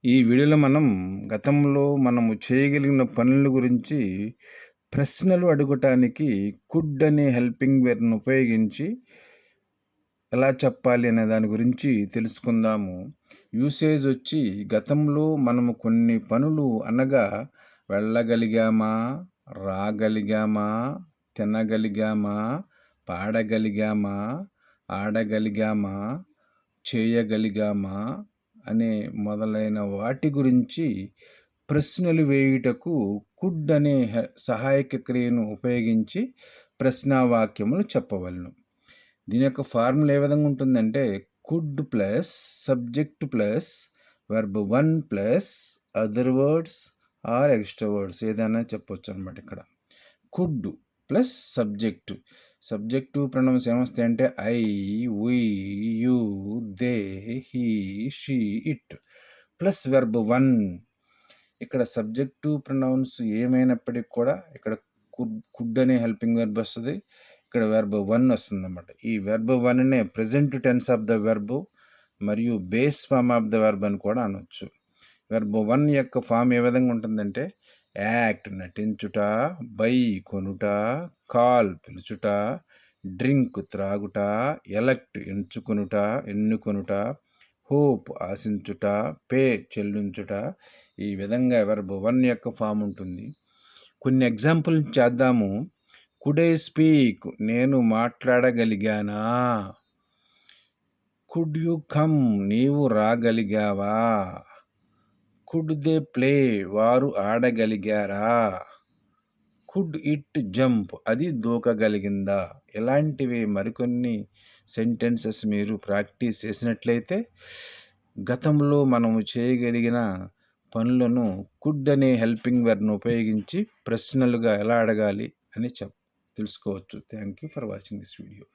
ఈ వీడియోలో మనం గతంలో మనము చేయగలిగిన పనుల గురించి ప్రశ్నలు అడగటానికి కుడ్ అనే హెల్పింగ్ వెర్బ్‌ని ఉపయోగించి ఎలా చెప్పాలి అనే దాని గురించి తెలుసుకుందాము. యూసేజ్ వచ్చి గతంలో మనము కొన్ని పనులు అనగా వెళ్ళగలిగామా, రాగలిగామా, తినగలిగామా, పాడగలిగామా, ఆడగలిగామా, చేయగలిగామా అనే మొదలైన వాటి గురించి ప్రశ్నలు వేయుటకు కుడ్ అనే సహాయక క్రియను ఉపయోగించి ప్రశ్నావాక్యములు చెప్పవలెను. దీని యొక్క ఫార్ములా ఏ విధంగా ఉంటుందంటే could plus subject plus verb 1 plus other words or extra words ఏదైనా చెప్పొచ్చు అనమాట. ఇక్కడ కుడ్ ప్లస్ సబ్జెక్టు ప్రొనౌన్స్ ఏమొస్తాయంటే I, we, you, they, he, she, it plus verb 1. ఇక్కడ సబ్జెక్టు ప్రొనౌన్స్ ఏమైనప్పటికీ కూడా ఇక్కడ కుడ్ అనే హెల్పింగ్ వెర్బ్ వస్తుంది. ఇక్కడ వెర్బ్ 1 వస్తుందన్నమాట. ఈ వెర్బ్ 1నే present tense of the verb మరియు base form of the verb అని కూడా అనొచ్చు. వెర్బ్ 1 యొక్క ఫామ్ ఏ విధంగా ఉంటుందంటే యాక్ట్ నటించుట, బై కొనుట, కాల్ పిలుచుట, డ్రింక్ త్రాగుట, ఎలక్ట్ ఎన్నుకొనుట, హోప్ ఆశించుట, పే చెల్లించుట. ఈ విధంగా వెర్బ్ 1 యొక్క ఫామ్ ఉంటుంది. కొన్ని ఎగ్జాంపుల్ చేద్దాము. కుడ్ ఐ స్పీక్ నేను మాట్లాడగలిగానా? కుడ్ యు కమ్ నీవు రాగలిగావా? కుడ్ దే ప్లే వారు ఆడగలిగారా? కుడ్ ఇట్ జంప్ అది దూకగలిగిందా? ఇలాంటివి మరికొన్ని సెంటెన్సెస్ మీరు ప్రాక్టీస్ చేసినట్లయితే గతంలో మనము చేయగలిగిన పనులను కుడ్ అనే హెల్పింగ్ వెర్బ్‌ను ఉపయోగించి ప్రశ్నలుగా ఎలా అడగాలి అని తెలుసుకోవచ్చు. Thank you for watching this video.